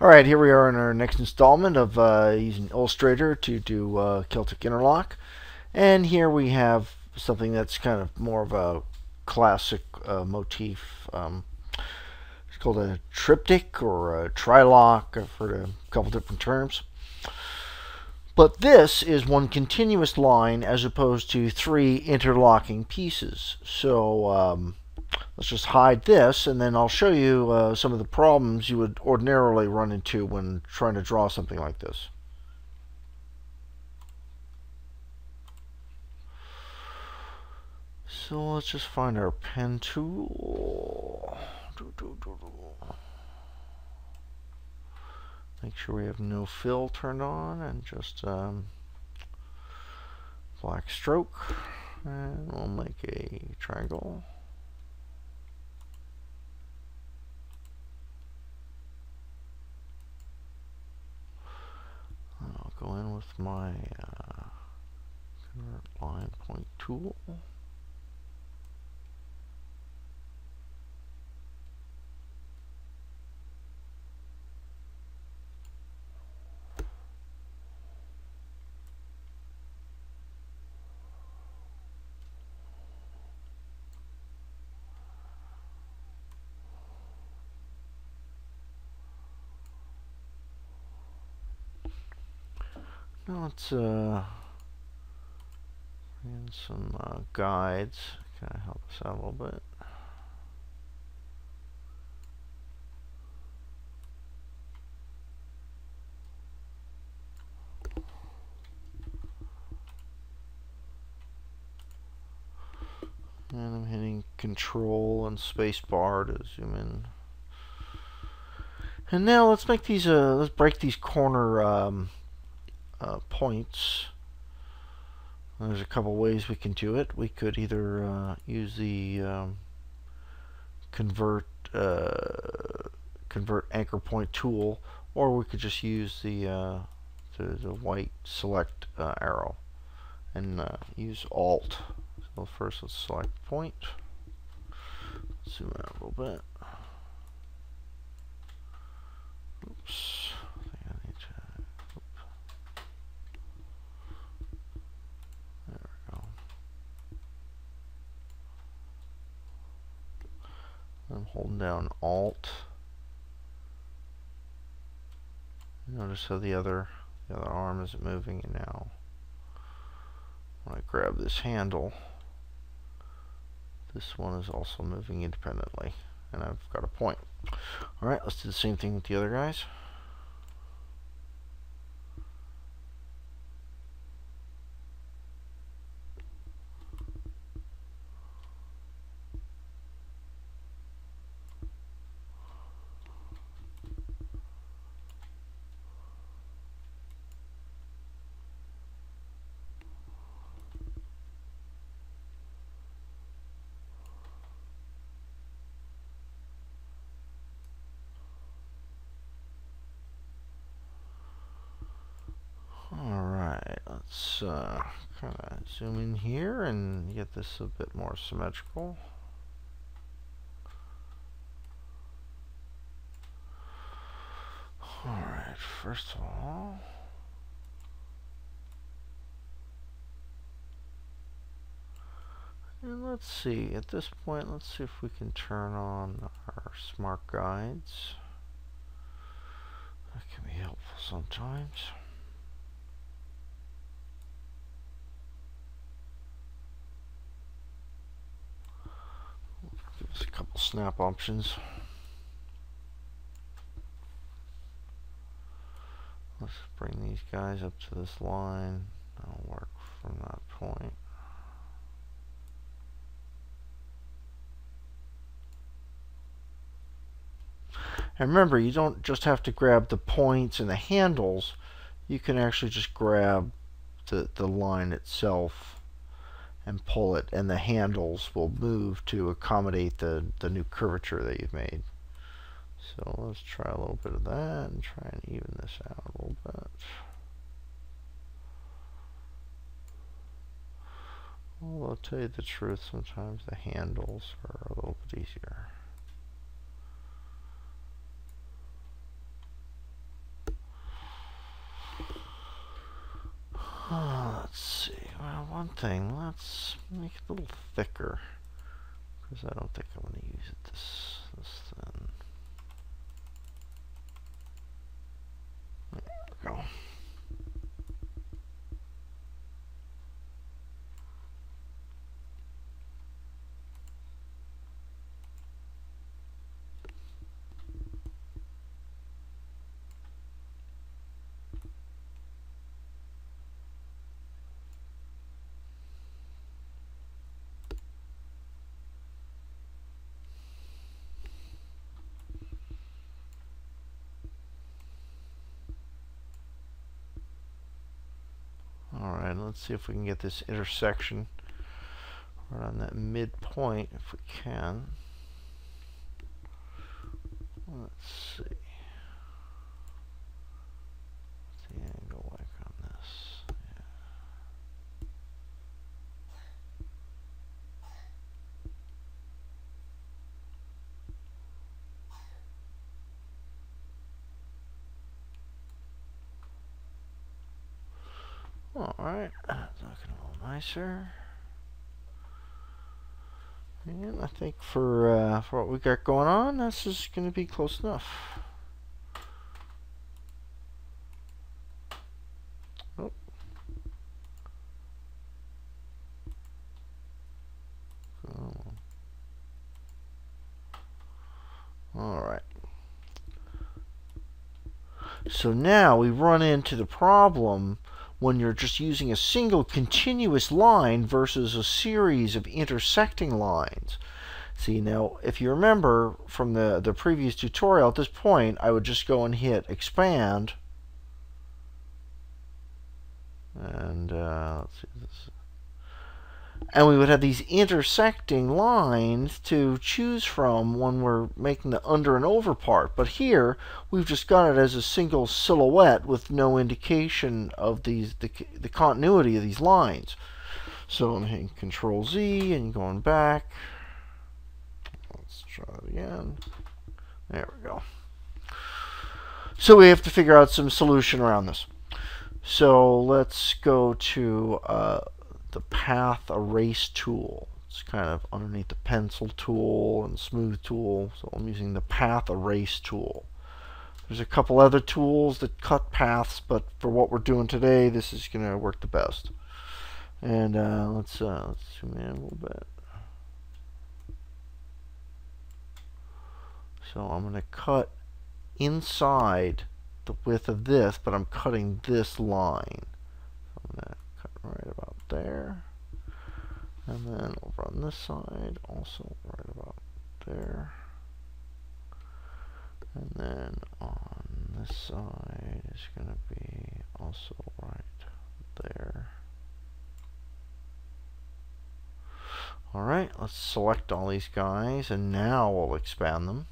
Alright, here we are in our next installment of using Illustrator to do Celtic interlock. And here we have something that's kind of more of a classic motif. It's called a triptych or a trilock. I've heard a couple different terms. But this is one continuous line as opposed to three interlocking pieces. So let's just hide this, and then I'll show you some of the problems you would ordinarily run into when trying to draw something like this. So let's just find our pen tool. Make sure we have no fill turned on, and just black stroke, and we'll make a triangle. I'll go in with my convert line point tool. Now let's bring in some guides. Kind of help us out a little bit. And I'm hitting Control and Space Bar to zoom in. And now let's make these. Let's break these corner points. There's a couple ways we can do it. We could either use the convert anchor point tool, or we could just use the white select arrow and use Alt. So first let's select point. Zoom out a little bit. Oops. I need to, there we go. I'm holding down Alt. Notice how the other arm isn't moving, and now when I grab this handle, this one is also moving independently, and I've got a point. Alright, let's do the same thing with the other guys. Let's kind of zoom in here and get this a bit more symmetrical. Alright, first of all, and let's see, at this point, let's see if we can turn on our smart guides. That can be helpful sometimes. Give us a couple snap options. Let's bring these guys up to this line. That'll work from that point. And remember, you don't just have to grab the points and the handles. You can actually just grab the line itself and pull it, and the handles will move to accommodate the new curvature that you've made. So let's try a little bit of that and try and even this out a little bit. Well, I'll tell you the truth, sometimes the handles are a little bit easier. one thing, let's make it a little thicker, because I don't think I'm going to use it this thin. There we go. Alright, let's see if we can get this intersection right on that midpoint, if we can. Let's see. What's the angle like on this? Yeah. Alright, that's looking a little nicer. And I think for what we got going on, this is going to be close enough. Oh. Alright. So now we run into the problem when you're just using a single continuous line versus a series of intersecting lines. See, now, if you remember from the previous tutorial, at this point, I would just go and hit expand. And let's see this. And we would have these intersecting lines to choose from when we're making the under and over part. But here, we've just got it as a single silhouette with no indication of the continuity of these lines. So I'm hitting Control Z and going back. Let's try it again. There we go. So we have to figure out some solution around this. So let's go to the path erase tool. It's kind of underneath the pencil tool and smooth tool. So I'm using the path erase tool. There's a couple other tools that cut paths, but for what we're doing today, this is going to work the best. And let's zoom in a little bit. So I'm going to cut inside the width of this, but I'm cutting this line. So I'm going to cut right about there. And then over on this side, also right about there. And then on this side is going to be also right there. Alright, let's select all these guys, and now we'll expand them.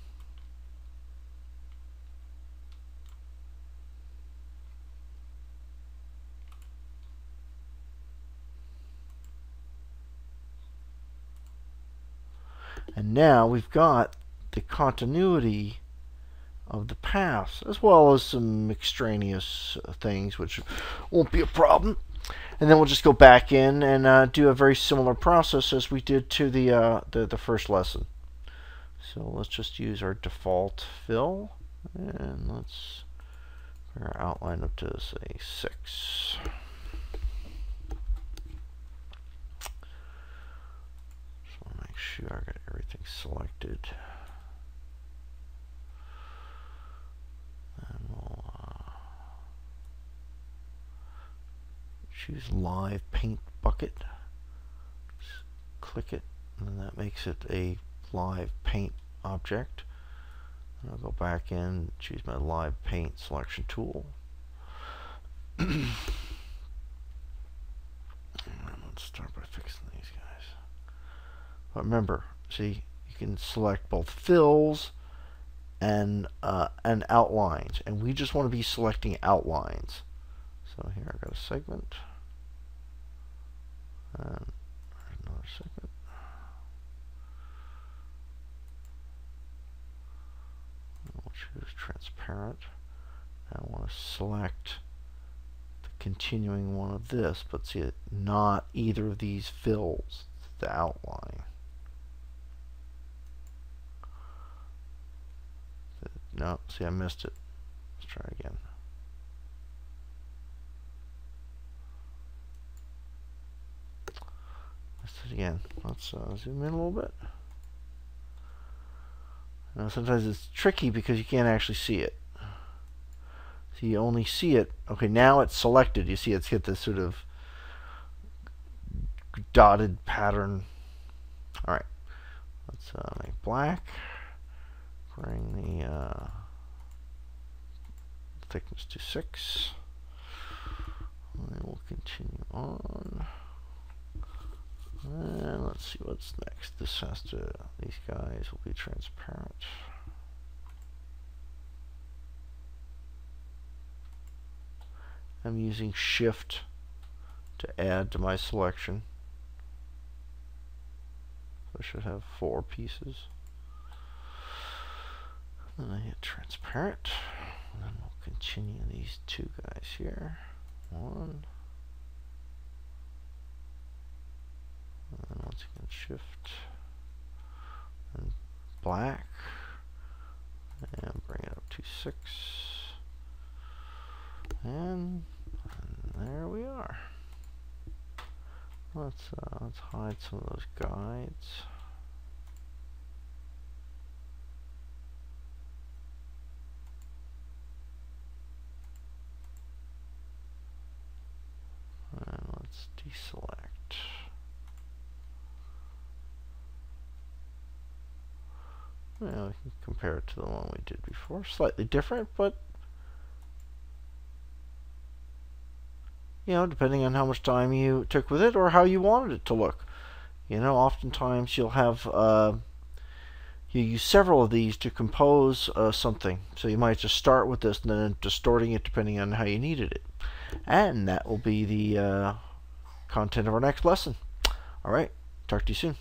And now we've got the continuity of the paths, as well as some extraneous things, which won't be a problem. And then we'll just go back in and do a very similar process as we did to the first lesson. So let's just use our default fill, and let's bring our outline up to, say, 6. Make sure I got everything selected. And we'll choose Live Paint Bucket. Just click it, and then that makes it a Live Paint object. And I'll go back in and choose my Live Paint selection tool. And let's start by fixing these guys. But remember, see, you can select both fills and outlines, and we just want to be selecting outlines. So here I got a segment, and another segment. We'll choose transparent. I want to select the continuing one of this, but see, not either of these fills the outline. No, see, I missed it. Let's try again. Missed it again. Let's zoom in a little bit. Now, sometimes it's tricky because you can't actually see it. So you only see it. Okay, now it's selected. You see it's hit this sort of dotted pattern. All right, let's make black. Bring the thickness to 6. And we'll continue on. And let's see what's next. This has to, these guys will be transparent. I'm using Shift to add to my selection. So I should have 4 pieces. Then I hit transparent. And then we'll continue these 2 guys here. 1. And once again, Shift and black, and bring it up to 6, and there we are. Let's hide some of those guides. And let's deselect. Well, we can compare it to the one we did before. Slightly different, but you know, depending on how much time you took with it or how you wanted it to look. You know, oftentimes you'll have you use several of these to compose something. So you might just start with this and then distorting it depending on how you needed it. And that will be the content of our next lesson. All right, talk to you soon.